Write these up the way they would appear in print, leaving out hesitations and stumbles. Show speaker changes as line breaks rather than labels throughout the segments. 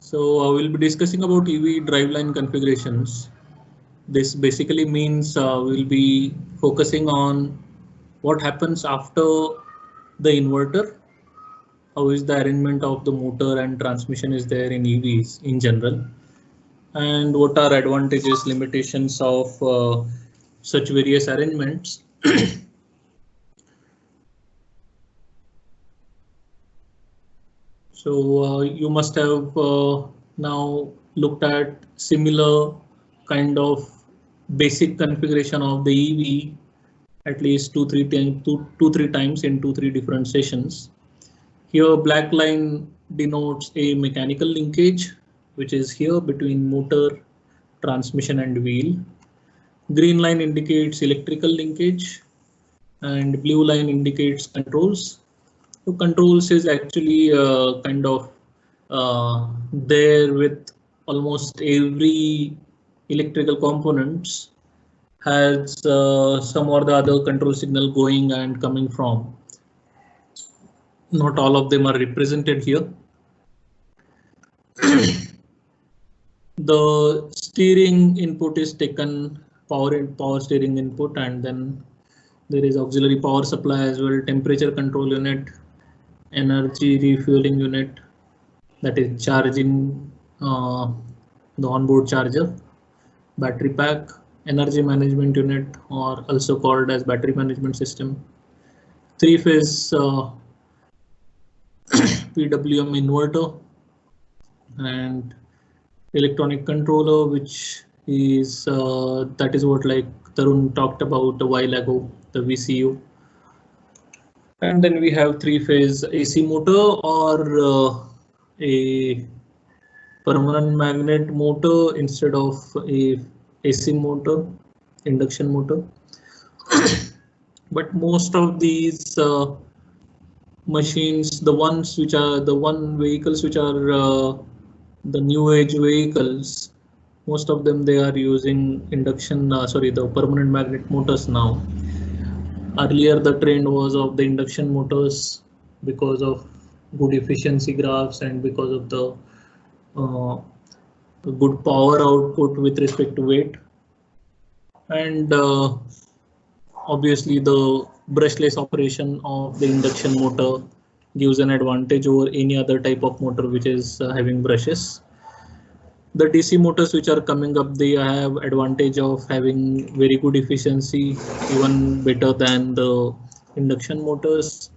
So we'll be discussing about EV driveline configurations. This basically means we'll be focusing on what happens after the inverter, how is the arrangement of the motor and transmission is there in EVs in general, and what are advantages, limitations of such various arrangements. So you must have now looked at similar kind of basic configuration of the EV at least two, three times in 2, 3 different sessions. Here black line denotes a mechanical linkage, which is here between motor, transmission and wheel. Green line indicates electrical linkage and blue line indicates controls. So controls is actually kind of there with almost every electrical components has some or the other control signal going and coming from. Not all of them are represented here. The steering input is taken power steering input, and then there is auxiliary power supply as well, temperature control unit, energy refueling unit, that is charging the onboard charger, battery pack, energy management unit, or also called as battery management system, three-phase PWM inverter, and electronic controller, which is that is what like Tarun talked about a while ago, the VCU. And then we have three-phase AC motor or a permanent magnet motor instead of a AC motor, induction motor. But most of these machines, the vehicles which are the new age vehicles, most of them they are using the permanent magnet motors now. Earlier the trend was of the induction motors because of good efficiency graphs and because of the good power output with respect to weight, and obviously the brushless operation of the induction motor gives an advantage over any other type of motor which is having brushes. The DC motors which are coming up, they have advantage of having very good efficiency, even better than the induction motors,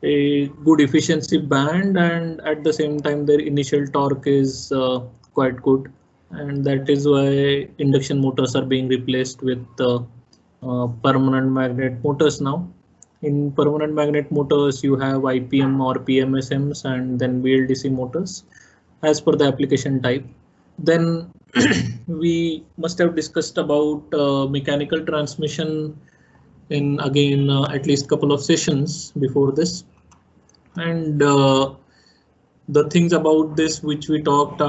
a good efficiency band, and at the same time their initial torque is quite good, and that is why induction motors are being replaced with permanent magnet motors now. In permanent magnet motors you have IPM or PMSMs and then BLDC motors as per the application type. Then we must have discussed about mechanical transmission in again at least couple of sessions before this, and the things about this which we talked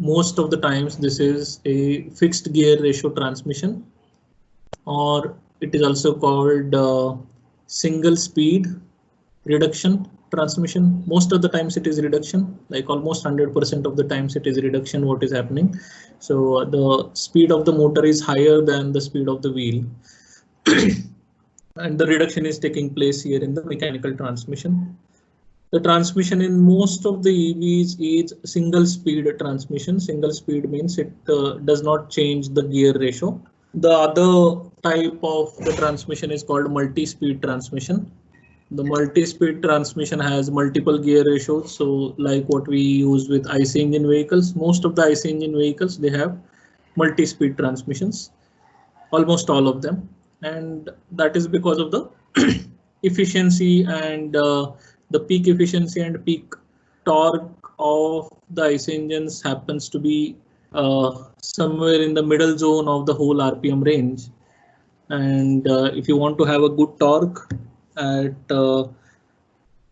most of the times, this is a fixed gear ratio transmission, or it is also called single speed reduction transmission. Most of the times it is reduction, like almost 100% of the times it is reduction what is happening. So the speed of the motor is higher than the speed of the wheel. And the reduction is taking place here in the mechanical transmission. The transmission in most of the EVs is single speed transmission. Single speed means it does not change the gear ratio. The other type of the transmission is called multi-speed transmission. The multi-speed transmission has multiple gear ratios. So like what we use with IC engine vehicles, most of the IC engine vehicles, they have multi-speed transmissions, almost all of them. And that is because of the efficiency and the peak efficiency and peak torque of the IC engines happens to be somewhere in the middle zone of the whole RPM range. And if you want to have a good torque at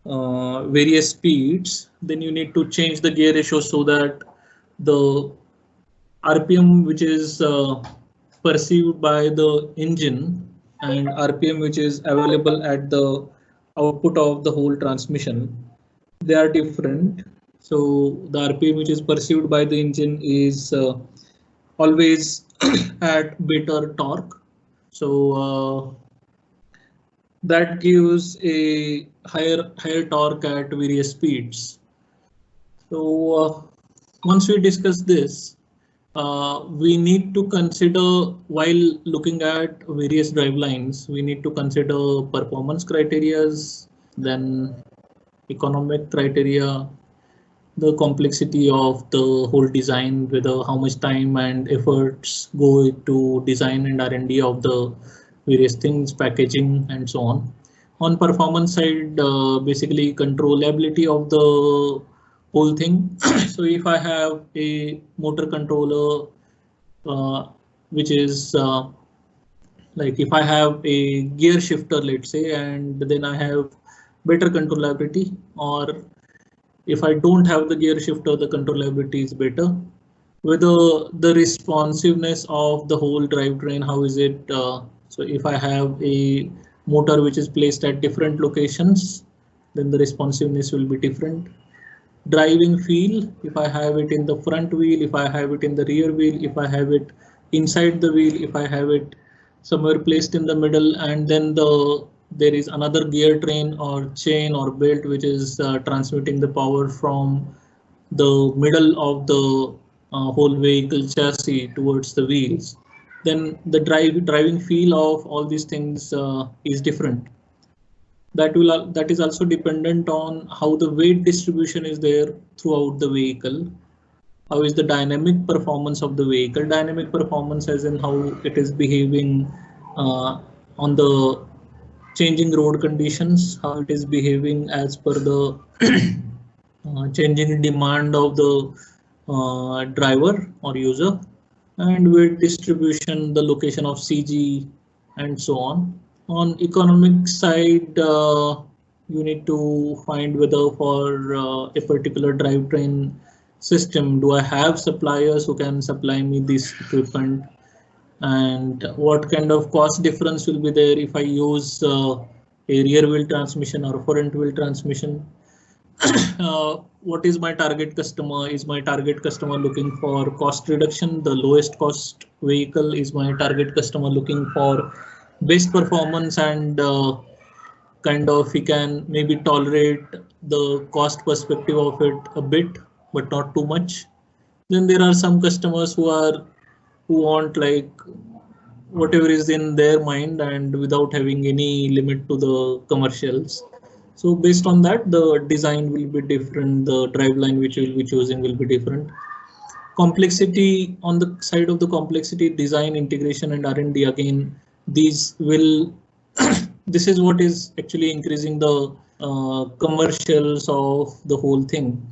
various speeds, then you need to change the gear ratio so that the RPM which is perceived by the engine and RPM which is available at the output of the whole transmission, they are different. So the RPM which is perceived by the engine is always at better torque. So that gives a higher torque at various speeds. So once we discuss this, we need to consider, while looking at various drive lines, we need to consider performance criterias, then economic criteria, the complexity of the whole design, whether how much time and efforts go to design and R&D of the various things, packaging and so on. On performance side, basically controllability of the whole thing. So if I have a motor controller, which is like if I have a gear shifter, let's say, and then I have better controllability, or if I don't have the gear shifter, the controllability is better. Whether the responsiveness of the whole drivetrain, how is it? So if I have a motor which is placed at different locations, then the responsiveness will be different. Driving feel, if I have it in the front wheel, if I have it in the rear wheel, if I have it inside the wheel, if I have it somewhere placed in the middle, and then there is another gear train or chain or belt which is transmitting the power from the middle of the whole vehicle chassis towards the wheels, then the driving feel of all these things is different. That is also dependent on how the weight distribution is there throughout the vehicle. How is the dynamic performance of the vehicle? Dynamic performance as in how it is behaving on the changing road conditions, how it is behaving as per the changing demand of the driver or user, and weight distribution, the location of CG, and so on. On economic side, you need to find whether for a particular drivetrain system, do I have suppliers who can supply me this equipment, and what kind of cost difference will be there if I use a rear wheel transmission or front wheel transmission. What is my target customer? Is my target customer looking for cost reduction, the lowest cost vehicle? Is my target customer looking for best performance, and kind of he can maybe tolerate the cost perspective of it a bit, but not too much? Then there are some customers who want like whatever is in their mind and without having any limit to the commercials. So based on that, the design will be different, the driveline which we'll be choosing will be different. Complexity, on the side of the complexity, design, integration and R&D, again, these will, this is what is actually increasing the commercials of the whole thing.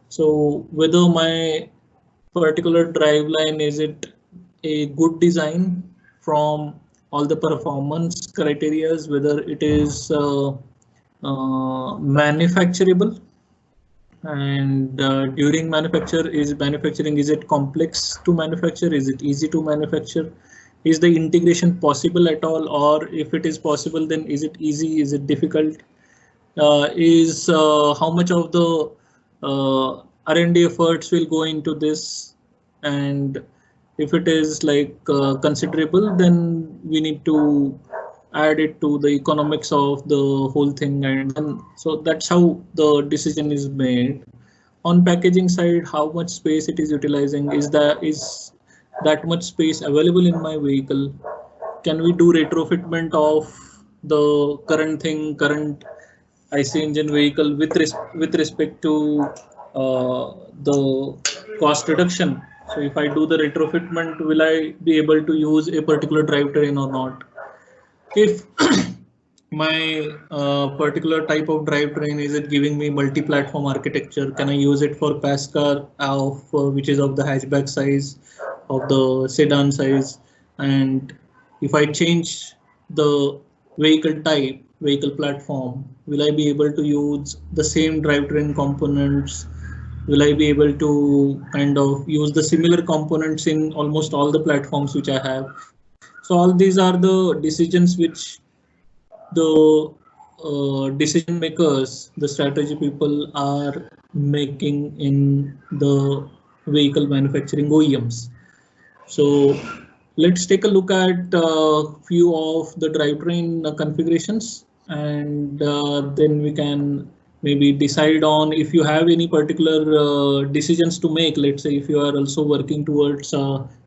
So whether my particular driveline, is it a good design from all the performance criteria, whether it is manufacturable, and during manufacturing, is it complex to manufacture, is it easy to manufacture, is the integration possible at all, or if it is possible, then is it easy, is it difficult, is how much of the R&D efforts will go into this, and if it is like considerable, then we need to add it to the economics of the whole thing, and then so that's how the decision is made. On packaging side, how much space it is utilizing, is that much space available in my vehicle? Can we do retrofitment of the current IC engine vehicle with respect to the cost reduction? So if I do the retrofitment, will I be able to use a particular drivetrain or not? If my particular type of drivetrain, is it giving me multi-platform architecture? Can I use it for pass car of which is of the hatchback size, of the sedan size? And if I change the vehicle type, vehicle platform, will I be able to use the same drivetrain components? Will I be able to kind of use the similar components in almost all the platforms which I have? So all these are the decisions which the decision makers, the strategy people are making in the vehicle manufacturing OEMs. So let's take a look at a few of the drivetrain configurations, and then we can maybe decide on if you have any particular decisions to make. Let's say if you are also working towards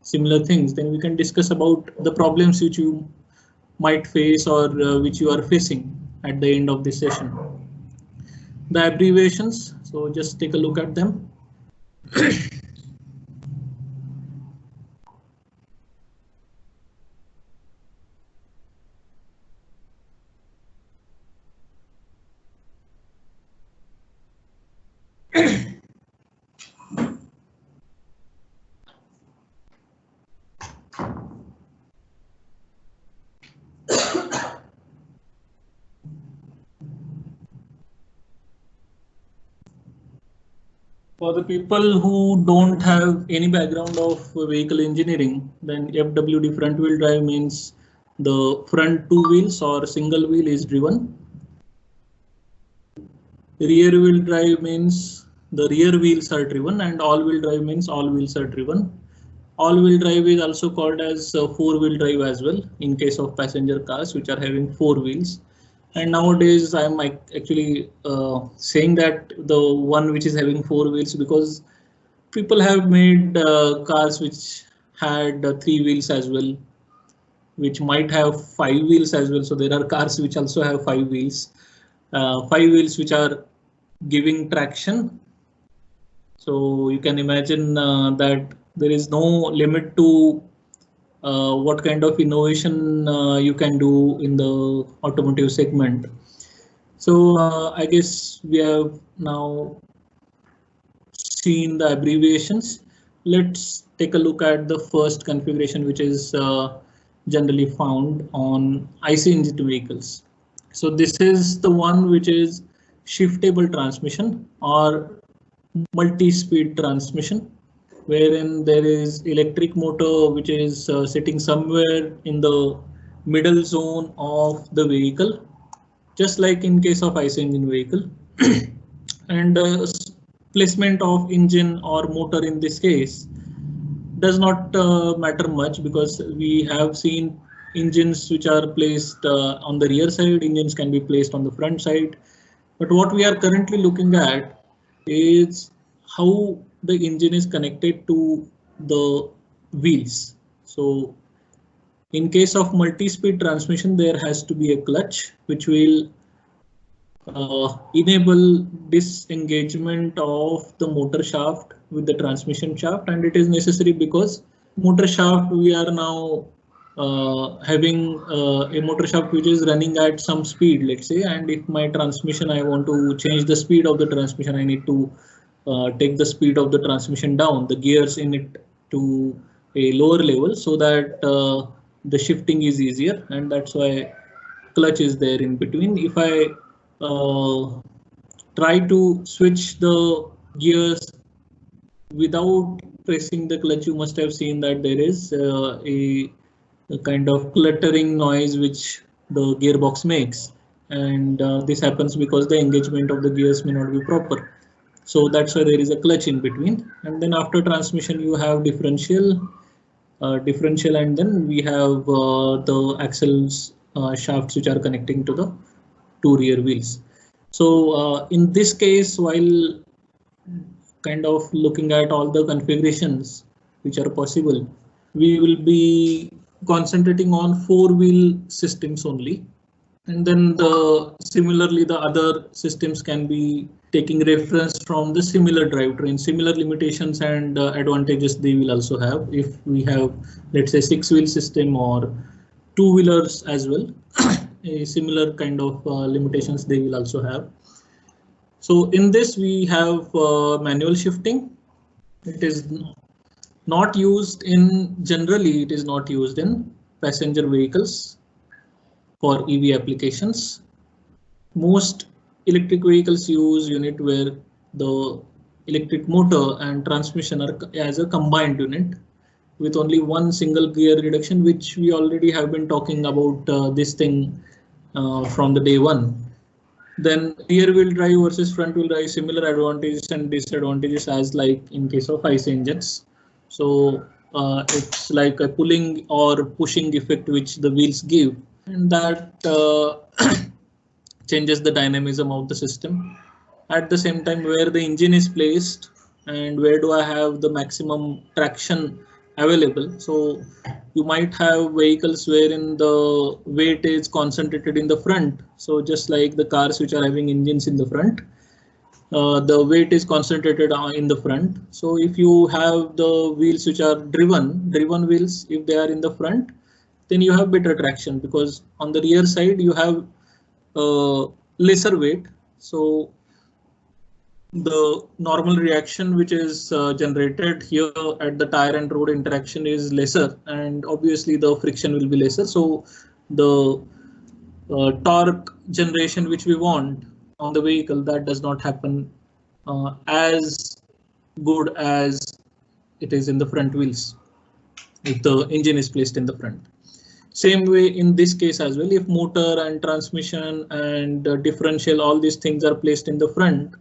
similar things, then we can discuss about the problems which you might face or which you are facing at the end of this session. The abbreviations, so just take a look at them. For the people who don't have any background of vehicle engineering, then FWD front wheel drive means the front two wheels or single wheel is driven. Rear wheel drive means the rear wheels are driven, and all wheel drive means all wheels are driven. All wheel drive is also called as four wheel drive as well in case of passenger cars which are having four wheels. And nowadays I'm actually saying that the one which is having four wheels because people have made cars which had three wheels as well, which might have five wheels as well. So there are cars which also have five wheels which are giving traction. So you can imagine that there is no limit to what kind of innovation you can do in the automotive segment. So I guess we have now seen the abbreviations. Let's take a look at the first configuration, which is generally found on IC engine vehicles. So this is the one which is shiftable transmission or multi-speed transmission, wherein there is electric motor which is sitting somewhere in the middle zone of the vehicle, just like in case of IC engine vehicle. And placement of engine or motor in this case does not matter much, because we have seen engines which are placed on the rear side, engines can be placed on the front side. But what we are currently looking at is how the engine is connected to the wheels. So in case of multi-speed transmission, there has to be a clutch which will enable disengagement of the motor shaft with the transmission shaft, and it is necessary because motor shaft, we are now having a motor shaft which is running at some speed, let's say, and if my transmission, I want to change the speed of the transmission, I need to take the speed of the transmission down, the gears in it to a lower level, so that the shifting is easier, and that's why clutch is there in between. If I try to switch the gears without pressing the clutch, you must have seen that there is a kind of cluttering noise which the gearbox makes, and this happens because the engagement of the gears may not be proper. So that's why there is a clutch in between, and then after transmission you have differential, and then we have the axles shafts which are connecting to the two rear wheels. So in this case, while kind of looking at all the configurations which are possible, we will be concentrating on four-wheel systems only, and then similarly the other systems can be taking reference from the similar drivetrain. Similar limitations and advantages they will also have if we have, let's say, six-wheel system or two-wheelers as well. A similar kind of limitations they will also have. So in this we have manual shifting. It is not used in, generally it is not used in passenger vehicles for EV applications. Most electric vehicles use unit where the electric motor and transmission are as a combined unit with only one single gear reduction, which we already have been talking about this thing from the day one. Then rear wheel drive versus front wheel drive, similar advantages and disadvantages as like in case of IC engines. So it's like a pulling or pushing effect which the wheels give, and that changes the dynamism of the system. At the same time, where the engine is placed and where do I have the maximum traction available. So you might have vehicles wherein the weight is concentrated in the front. So just like the cars which are having engines in the front, the weight is concentrated in the front. So if you have the wheels which are driven wheels, if they are in the front, then you have better traction, because on the rear side you have lesser weight. So the normal reaction which is generated here at the tire and road interaction is lesser, and obviously the friction will be lesser. So the torque generation which we want on the vehicle, that does not happen as good as it is in the front wheels if the engine is placed in the front. Same way in this case as well, if motor and transmission and differential, all these things are placed in the front,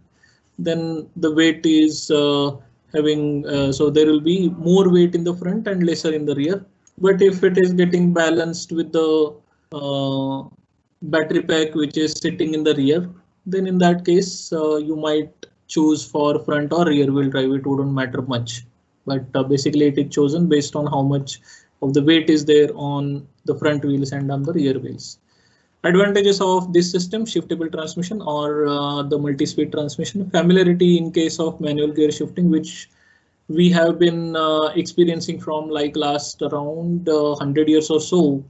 then the weight is having, so there will be more weight in the front and lesser in the rear. But if it is getting balanced with the battery pack which is sitting in the rear, then in that case you might choose for front or rear wheel drive. It wouldn't matter much, but basically it is chosen based on how much of the weight is there on the front wheels and on the rear wheels. Advantages of this system: shiftable transmission or the multi-speed transmission, familiarity in case of manual gear shifting, which we have been experiencing from like last around 100 years or so.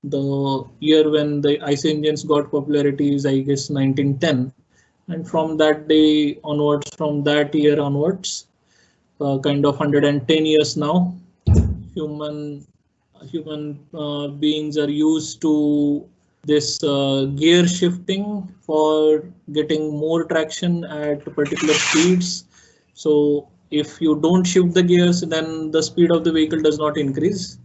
The year when the IC engines got popularity is, I guess, 1910, and from that day onwards, from that year onwards, kind of 110 years now, human beings are used to this gear shifting for getting more traction at particular speeds. So if you don't shift the gears, then the speed of the vehicle does not increase.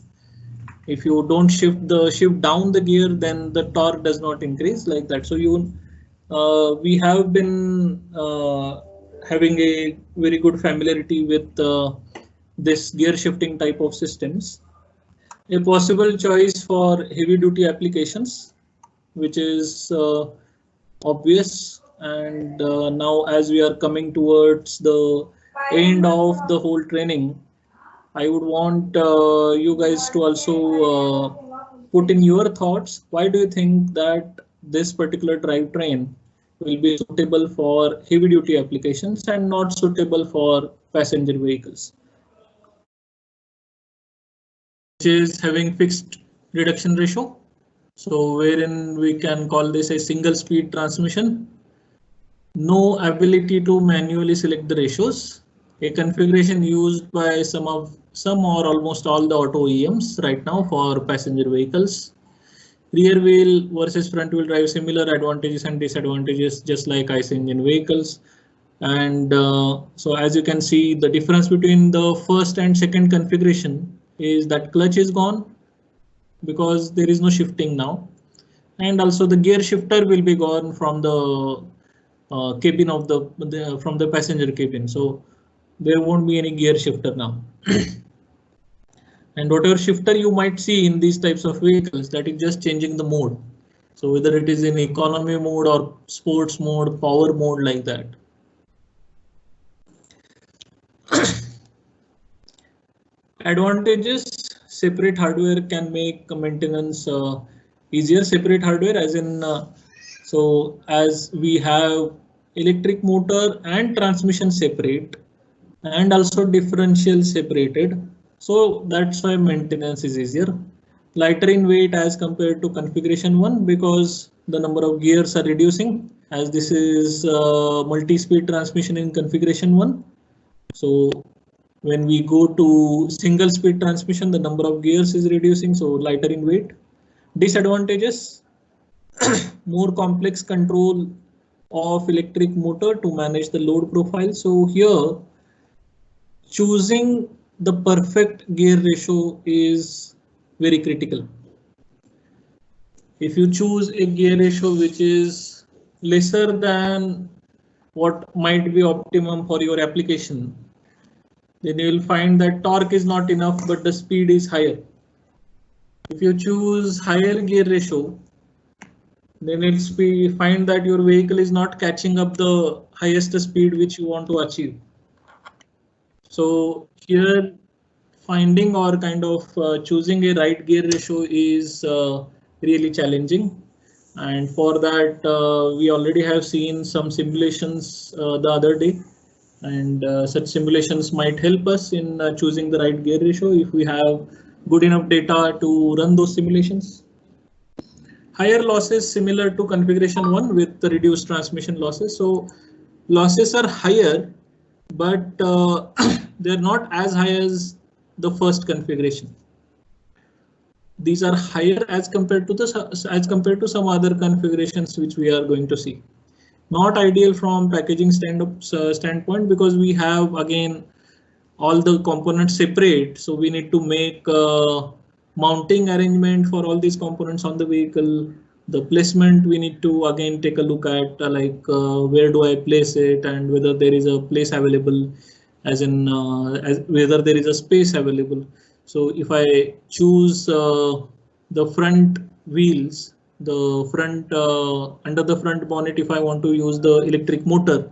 If you don't shift down the gear, then the torque does not increase, like that. So we have been having a very good familiarity with this gear shifting type of systems. A possible choice for heavy duty applications, which is obvious. And now as we are coming towards the end of the whole training, I would want you guys to also put in your thoughts. Why do you think that this particular drivetrain will be suitable for heavy duty applications and not suitable for passenger vehicles? Which is having fixed reduction ratio. So wherein we can call this a single speed transmission. No ability to manually select the ratios. A configuration used by some or almost all the auto OEMs right now for passenger vehicles. Rear wheel versus front wheel drive, similar advantages and disadvantages, just like IC engine vehicles. And so as you can see, the difference between the first and second configuration is that clutch is gone because there is no shifting now, and also the gear shifter will be gone from the cabin of from the passenger cabin. So there won't be any gear shifter now. And whatever shifter you might see in these types of vehicles, that is just changing the mode. So whether it is in economy mode or sports mode, power mode, like that. Advantages: separate hardware can make maintenance easier. Separate hardware as in, so as we have electric motor and transmission separate and also differential separated, so that's why maintenance is easier. Lighter in weight as compared to configuration 1 because the number of gears are reducing, as this is multi-speed transmission in configuration 1. So when we go to single speed transmission, the number of gears is reducing, so lighter in weight. Disadvantages: more complex control of electric motor to manage the load profile. So here, choosing the perfect gear ratio is very critical. If you choose a gear ratio which is lesser than what might be optimum for your application, then you will find that torque is not enough, but the speed is higher. If you choose higher gear ratio, then you'll find that your vehicle is not catching up the highest speed which you want to achieve. So here, finding or kind of choosing a right gear ratio is really challenging. And for that, we already have seen some simulations the other day. And such simulations might help us in choosing the right gear ratio if we have good enough data to run those simulations. Higher losses similar to configuration 1 with the reduced transmission losses. So losses are higher, but they're not as high as the first configuration. These are higher as compared to some other configurations which we are going to see. Not ideal from packaging standpoint, because we have again all the components separate, so we need to make mounting arrangement for all these components on the vehicle. The placement we need to again take a look at, where do I place it and whether there is a place available, as in whether there is a space available. So if I choose the front wheels, the front under the front bonnet, if I want to use the electric motor,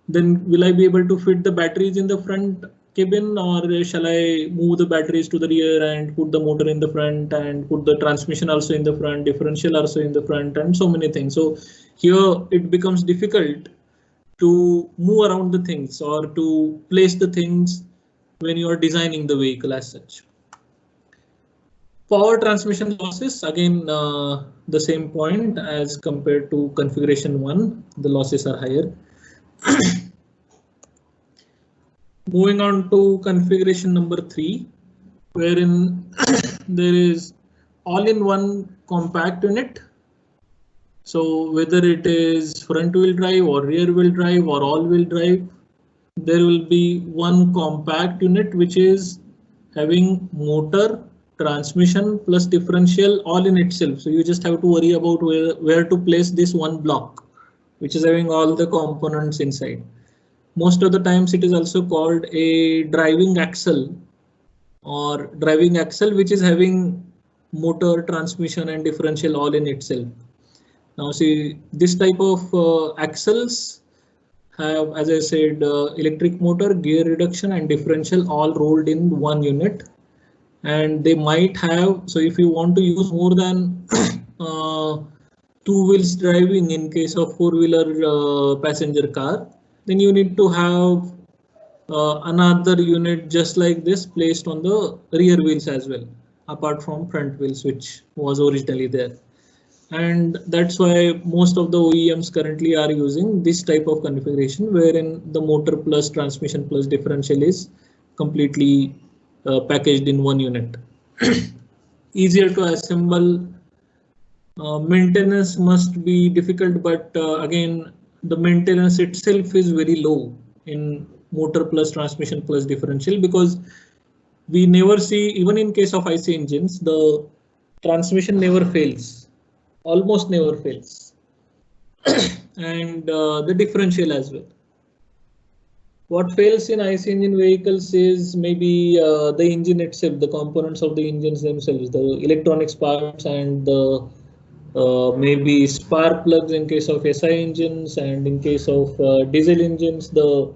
then will I be able to fit the batteries in the front cabin, or shall I move the batteries to the rear and put the motor in the front and put the transmission also in the front, differential also in the front, and so many things. So here it becomes difficult to move around the things or to place the things when you are designing the vehicle as such. Power transmission losses, again the same point as compared to configuration 1, the losses are higher. Moving on to configuration number 3, wherein there is all-in-one compact unit. So whether it is front wheel drive or rear wheel drive or all-wheel drive, there will be one compact unit which is having motor, transmission plus differential all in itself. So you just have to worry about where to place this one block, which is having all the components inside. Most of the times it is also called a driving axle, or driving axle which is having motor, transmission and differential all in itself. Now see, this type of axles have, as I said, electric motor, gear reduction and differential all rolled in one unit. And they might have, so if you want to use more than 2 wheels driving in case of 4-wheeler passenger car, then you need to have another unit just like this placed on the rear wheels as well, apart from front wheels, which was originally there. And that's why most of the OEMs currently are using this type of configuration, wherein the motor plus transmission plus differential is completely packaged in one unit. Easier to assemble. Maintenance must be difficult, but again, the maintenance itself is very low in motor plus transmission plus differential, because we never see, even in case of IC engines, the transmission never fails, almost never fails, and the differential as well. What fails in IC engine vehicles is maybe the engine itself, the components of the engines themselves, the electronics parts and the maybe spark plugs in case of SI engines, and in case of diesel engines, the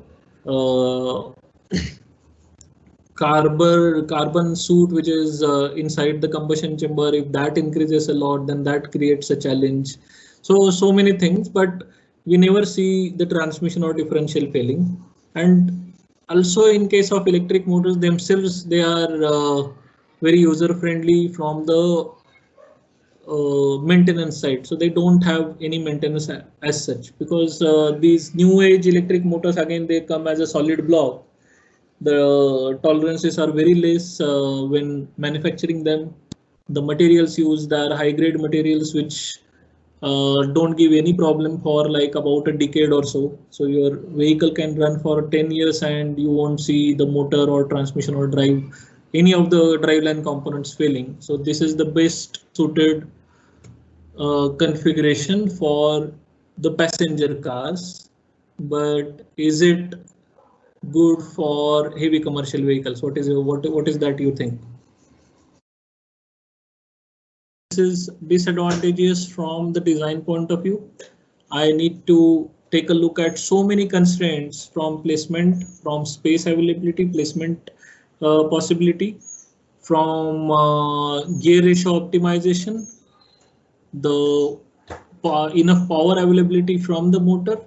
carbon suit which is inside the combustion chamber. If that increases a lot, then that creates a challenge. So many things, but we never see the transmission or differential failing. And also in case of electric motors themselves, they are very user friendly from the maintenance side, so they don't have any maintenance as such, because these new age electric motors, again, they come as a solid block. The tolerances are very less when manufacturing them. The materials used are high grade materials which don't give any problem for like about a decade or so. So your vehicle can run for 10 years and you won't see the motor or transmission or drive, any of the driveline components failing. So this is the best suited configuration for the passenger cars, but is it good for heavy commercial vehicles? What is that you think? This is disadvantageous from the design point of view. I need to take a look at so many constraints from placement, from space availability, placement possibility, from gear ratio optimization, the enough power availability from the motor,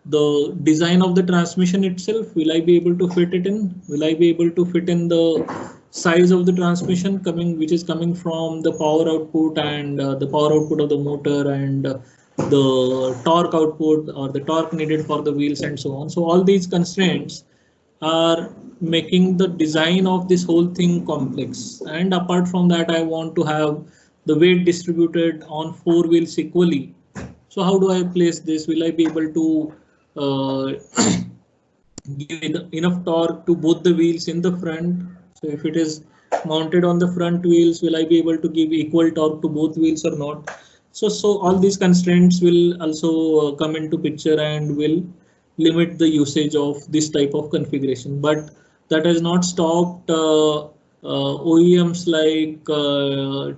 the design of the transmission itself. Will I be able to fit it in? Will I be able to fit in the size of the transmission which is coming from the power output and the power output of the motor and the torque output or the torque needed for the wheels and so on. So all these constraints are making the design of this whole thing complex. And apart from that, I want to have the weight distributed on 4 wheels equally. So how do I place this? Will I be able to give enough torque to both the wheels in the front? So if it is mounted on the front wheels, will I be able to give equal torque to both wheels or not? So all these constraints will also come into picture and will limit the usage of this type of configuration. But that has not stopped OEMs like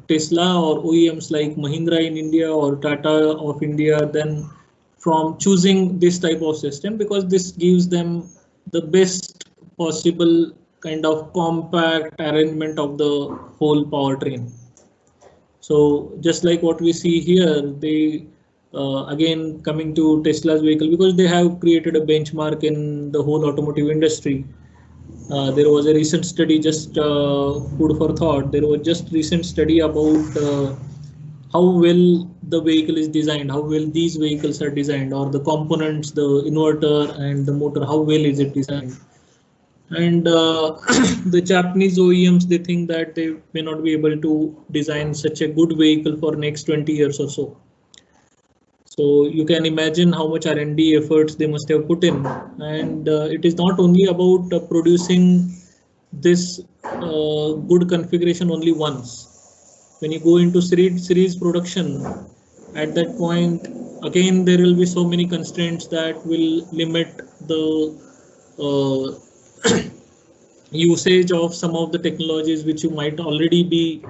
Tesla or OEMs like Mahindra in India or Tata of India then from choosing this type of system, because this gives them the best possible kind of compact arrangement of the whole powertrain. So just like what we see here, they again coming to Tesla's vehicle, because they have created a benchmark in the whole automotive industry. There was a recent study, just food for thought. There was just recent study about how well the vehicle is designed, how well these vehicles are designed, or the components, the inverter and the motor, how well is it designed. And the Japanese OEMs, they think that they may not be able to design such a good vehicle for next 20 years or so. So you can imagine how much R&D efforts they must have put in. And it is not only about producing this good configuration only once. When you go into series production, at that point, again, there will be so many constraints that will limit the usage of some of the technologies which you might already be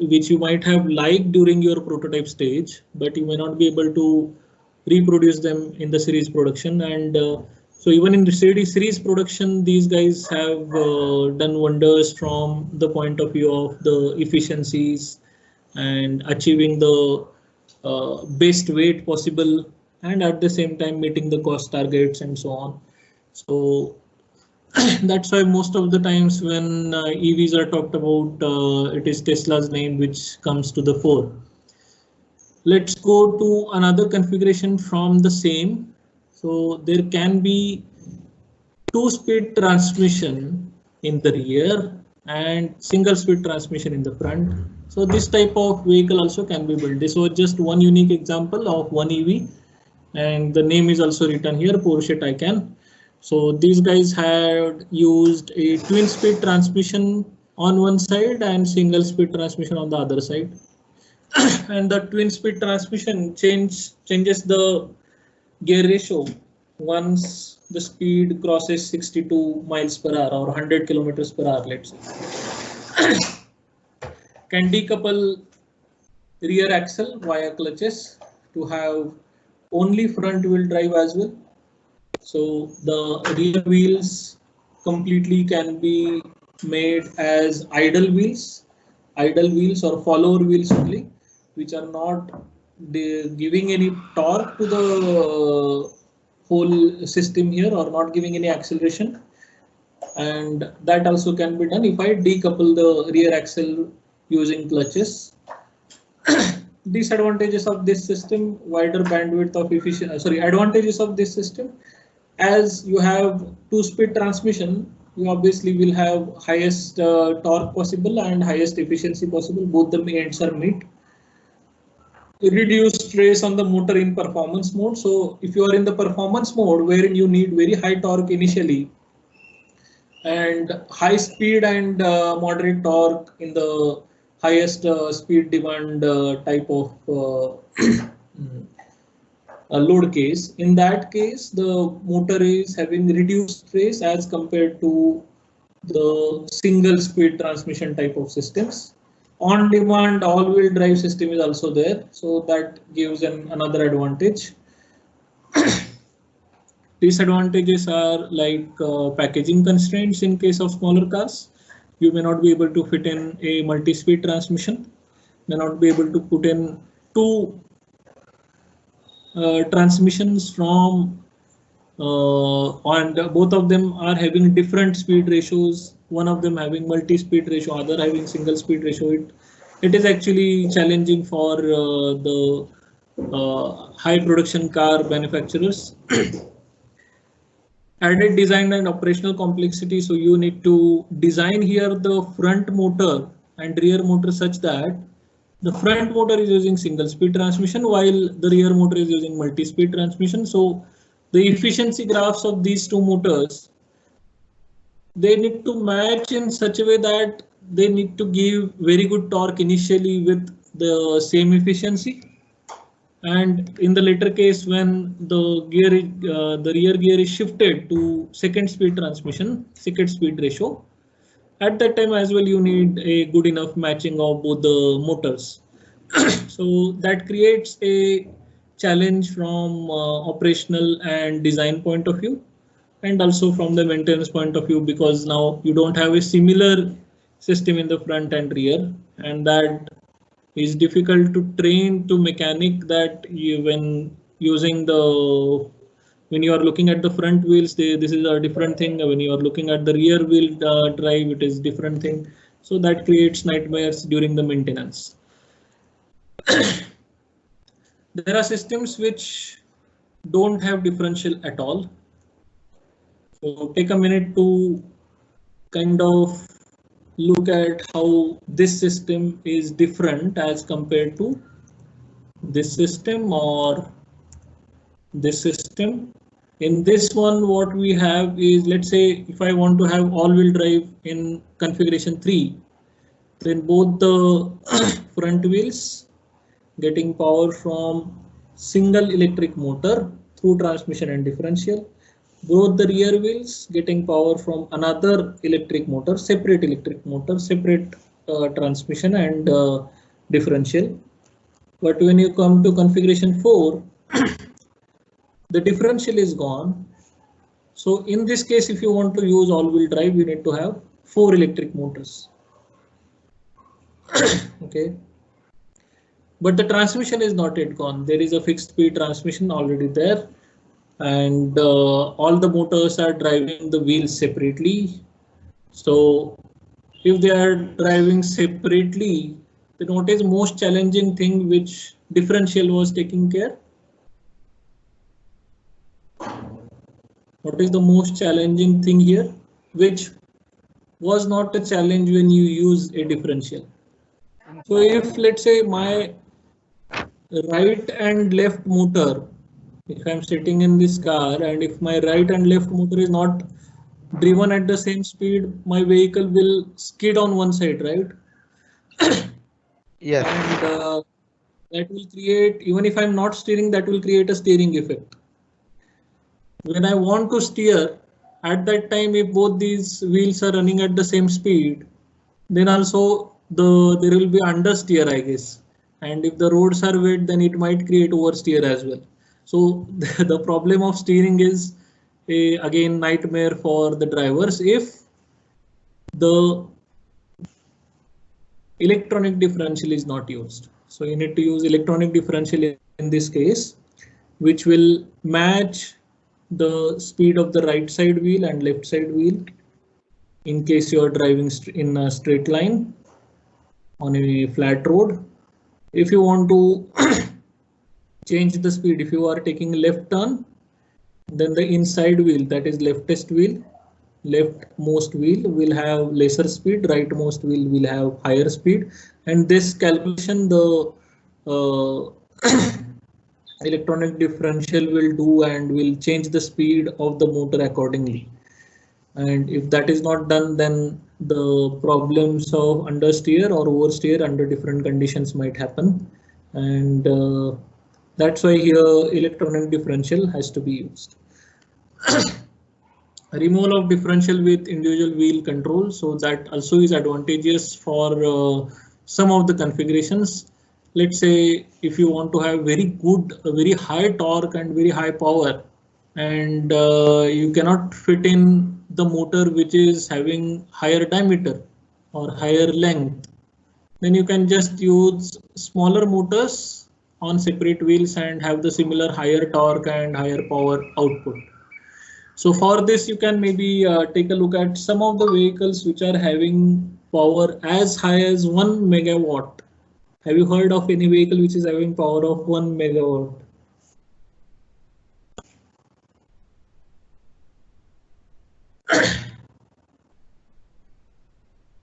which you might have liked during your prototype stage, but you may not be able to reproduce them in the series production. And so even in the series production, these guys have done wonders from the point of view of the efficiencies and achieving the best weight possible, and at the same time meeting the cost targets and so on. So that's why most of the times when EVs are talked about, it is Tesla's name which comes to the fore. Let's go to another configuration from the same. So there can be 2-speed transmission in the rear and single-speed transmission in the front. So this type of vehicle also can be built. This was just one unique example of one EV, and the name is also written here, Porsche Taycan. So these guys had used a twin-speed transmission on one side and single-speed transmission on the other side. And the twin-speed transmission changes the gear ratio once the speed crosses 62 miles per hour or 100 kilometers per hour, let's say. Can decouple rear axle via clutches to have only front wheel drive as well. So the rear wheels completely can be made as idle wheels or follower wheels only, which are not giving any torque to the whole system here or not giving any acceleration. And that also can be done if I decouple the rear axle using clutches. Disadvantages of this system: wider bandwidth of efficiency. Advantages of this system: as you have 2-speed transmission, you obviously will have highest torque possible and highest efficiency possible. Both the ends are met. Reduced stress on the motor in performance mode. So if you are in the performance mode wherein you need very high torque initially and high speed and moderate torque in the highest speed demand type of load case. In that case, the motor is having reduced trace as compared to the single speed transmission type of systems. On demand all-wheel drive system is also there, so that gives another advantage. Disadvantages are like packaging constraints in case of smaller cars. You may not be able to fit in a multi-speed transmission, may not be able to put in two transmissions from and both of them are having different speed ratios. One of them having multi-speed ratio, other having single speed ratio. It is actually challenging for the high production car manufacturers. Added design and operational complexity. So you need to design here the front motor and rear motor such that the front motor is using single speed transmission while the rear motor is using multi-speed transmission. So the efficiency graphs of these two motors, they need to match in such a way that they need to give very good torque initially with the same efficiency. And in the later case, when the rear gear is shifted to second speed transmission, second speed ratio, at that time as well, you need a good enough matching of both the motors. So that creates a challenge from operational and design point of view, and also from the maintenance point of view, because now you don't have a similar system in the front and rear, and that is difficult to train to mechanic that when using the when you are looking at the front wheels, this is a different thing. When you are looking at the rear wheel drive, it is different thing. So that creates nightmares during the maintenance. There are systems which don't have differential at all. So take a minute to kind of look at how this system is different as compared to this system or this system. In this one, what we have is, let's say if I want to have all-wheel drive in configuration 3, then both the front wheels getting power from single electric motor through transmission and differential. Both the rear wheels getting power from another electric motor, separate transmission and differential. But when you come to configuration 4, the differential is gone. So in this case, if you want to use all-wheel drive, you need to have 4 electric motors. Okay. But the transmission is not yet gone. There is a fixed speed transmission already there, and all the motors are driving the wheels separately. So if they are driving separately, then what is most challenging thing which differential was taking care? What is the most challenging thing here, which was not a challenge when you use a differential? So if let's say my right and left motor, if I'm sitting in this car and if my right and left motor is not driven at the same speed, my vehicle will skid on one side, right?
Yes.
And that will create, even if I'm not steering, that will create a steering effect. When I want to steer, at that time, if both these wheels are running at the same speed, then also there will be understeer, I guess. And if the roads are wet, then it might create oversteer as well. So the problem of steering is again nightmare for the drivers if the electronic differential is not used. So you need to use electronic differential in this case, which will match the speed of the right side wheel and left side wheel in case you are driving in a straight line on a flat road. If you want to change the speed, if you are taking left turn, then the inside wheel, that is leftmost wheel will have lesser speed, rightmost wheel will have higher speed, and this calculation the electronic differential will do and will change the speed of the motor accordingly. And if that is not done, then the problems of understeer or oversteer under different conditions might happen. And That's why here electronic differential has to be used. Removal of differential with individual wheel control, so that also is advantageous for some of the configurations. Let's say if you want to have very good, very high torque and very high power, and you cannot fit in the motor which is having higher diameter or higher length, then you can just use smaller motors on separate wheels and have the similar higher torque and higher power output. So for this, you can maybe take a look at some of the vehicles which are having power as high as 1 megawatt. Have you heard of any vehicle which is having power of 1 megawatt?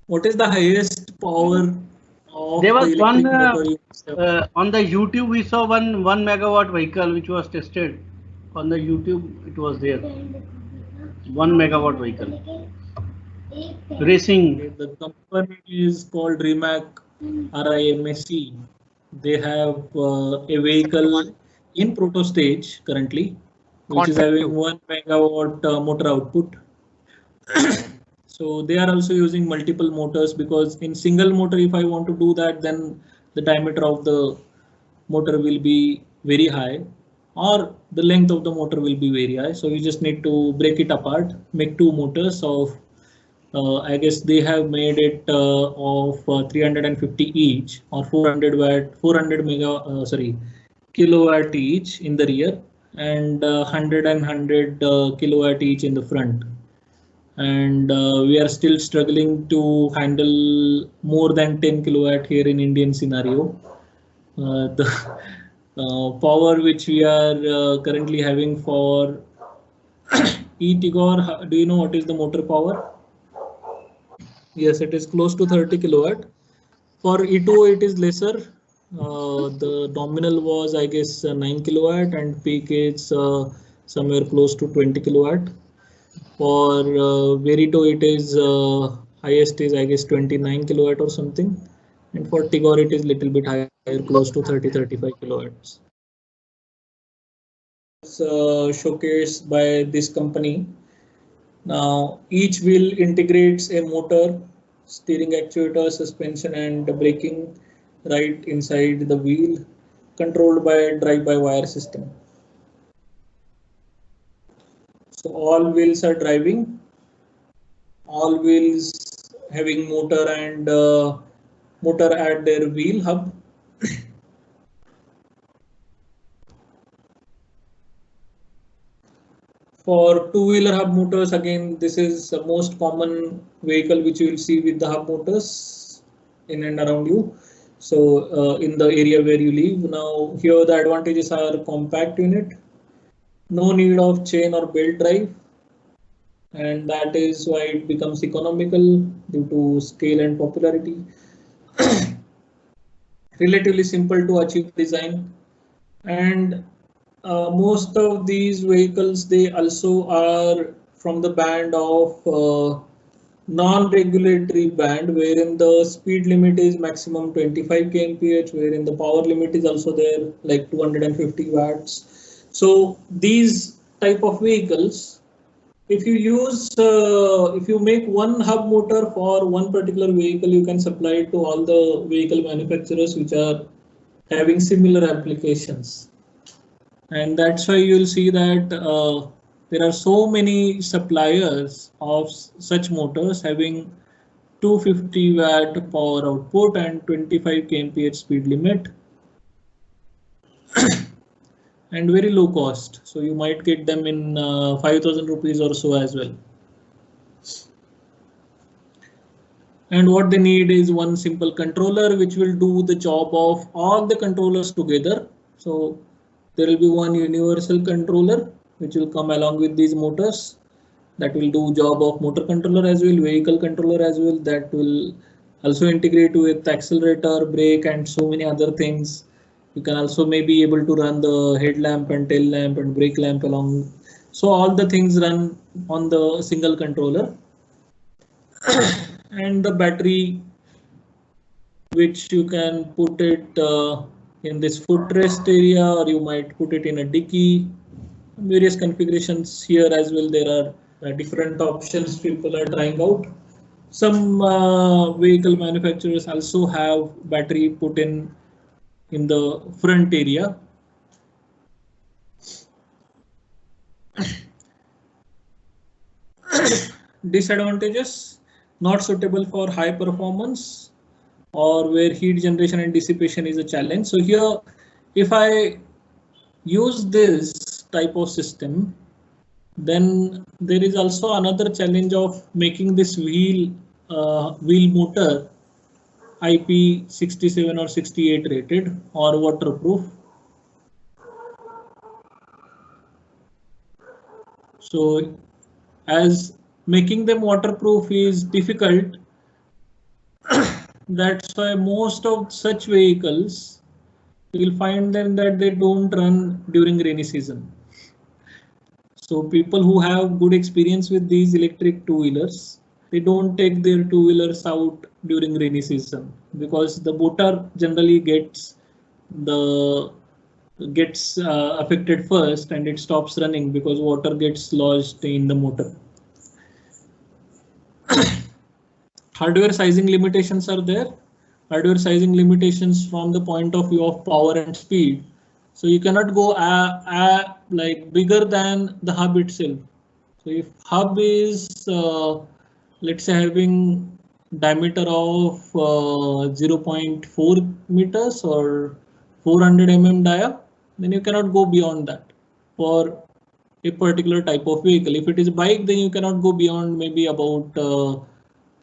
What is the highest power of
There
the
was one
electric motor?
on the YouTube we saw one megawatt vehicle which was tested on the YouTube. It was there 1 megawatt vehicle racing.
Okay, the company is called Rimac, RIMAC. They have a vehicle in proto stage currently, which is having 1 megawatt motor output. So they are also using multiple motors, because in single motor, if I want to do that, then the diameter of the motor will be very high, or the length of the motor will be very high. So you just need to break it apart, make two motors of I guess they have made it of 350 each, or 400 watt, 400 kilowatt each in the rear, and 100 kilowatt each in the front. And we are still struggling to handle more than 10 kilowatt here in Indian scenario. The power which we are currently having for e-Tigor, do you know what is the motor power? Yes, it is close to 30 kilowatt. For E2O, it is lesser. The nominal was, I guess, 9 kilowatt, and peak is somewhere close to 20 kilowatt. For Verito, it is highest is, I guess, 29 kilowatt or something. And for Tigor, it is little bit higher, close to 30-35 kilowatts. Showcased by this company. Now, each wheel integrates a motor, steering actuator, suspension, and braking right inside the wheel, controlled by a drive-by-wire system. So all wheels are driving, all wheels having motor and motor at their wheel hub. For two-wheeler hub motors, again, this is the most common vehicle which you will see with the hub motors in and around you. So in the area where you live. Now here the advantages are compact unit, no need of chain or belt drive, and that is why it becomes economical due to scale and popularity. Relatively simple to achieve design, and most of these vehicles, they also are from the band of non-regulatory band, wherein the speed limit is maximum 25 kmph, wherein the power limit is also there, like 250 watts. So these type of vehicles, if you use, if you make one hub motor for one particular vehicle, you can supply it to all the vehicle manufacturers which are having similar applications. And that's why you'll see that there are so many suppliers of such motors having 250 watt power output and 25 kmph speed limit and very low cost. So you might get them in 5,000 rupees or so as well. And what they need is one simple controller which will do the job of all the controllers together. So there will be one universal controller which will come along with these motors, that will do job of motor controller as well, vehicle controller as well, that will also integrate with accelerator, brake, and so many other things. You can also maybe able to run the headlamp and tail lamp and brake lamp along. So all the things run on the single controller. And the battery which you can put it in this footrest area, or you might put it in a dicky. Various configurations here as well. There are different options people are trying out. Some vehicle manufacturers also have battery put in the front area. Disadvantages: not suitable for high performance or where heat generation and dissipation is a challenge. So here, if I use this type of system, then there is also another challenge of making this wheel motor IP67 or 68 rated or waterproof. So as making them waterproof is difficult, that's why most of such vehicles, you will find them that they don't run during rainy season. So people who have good experience with these electric two-wheelers, they don't take their two-wheelers out during rainy season because the motor generally gets affected first and it stops running because water gets lodged in the motor. Hardware sizing limitations are there. Hardware sizing limitations from the point of view of power and speed. So you cannot go like bigger than the hub itself. So if hub is let's say having diameter of 0.4 meters or 400 mm dia, then you cannot go beyond that for a particular type of vehicle. If it is bike, then you cannot go beyond maybe about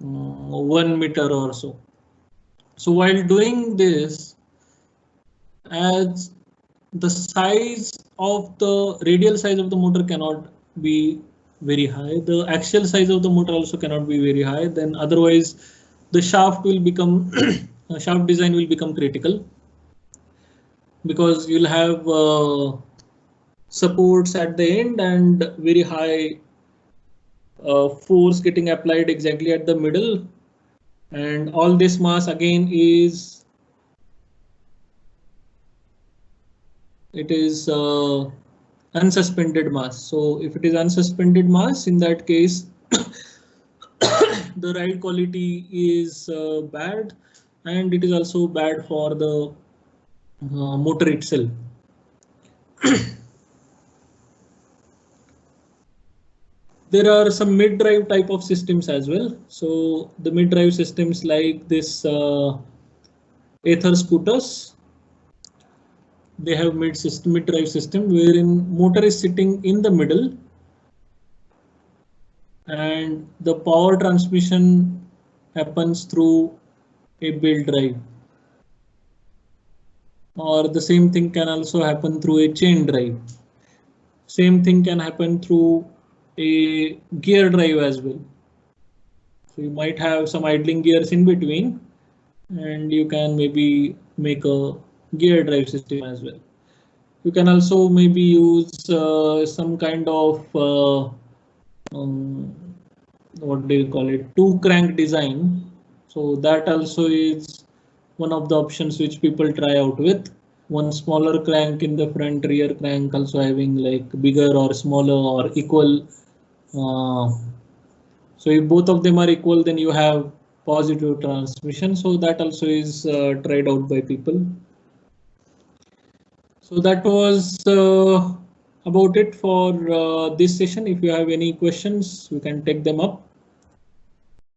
1 meter or so. So while doing this, as the size of the radial size of the motor cannot be very high, the axial size of the motor also cannot be very high, then otherwise the shaft will become shaft design will become critical, because you'll have supports at the end and very high force getting applied exactly at the middle, and all this mass again is unsuspended mass. So if it is unsuspended mass, in that case the ride quality is bad, and it is also bad for the motor itself. There are some mid-drive type of systems as well. So the mid-drive systems like this Ather scooters, they have mid-drive system wherein motor is sitting in the middle and the power transmission happens through a belt drive, or the same thing can also happen through a chain drive. Same thing can happen through a gear drive as well. So you might have some idling gears in between and you can maybe make a gear drive system as well. You can also maybe use some kind of what do you call it, two crank design. So that also is one of the options which people try out with. One smaller crank in the front, rear crank also having like bigger or smaller or equal. So if both of them are equal, then you have positive transmission. So that also is tried out by people. So that was about it for this session. If you have any questions, you can take them up.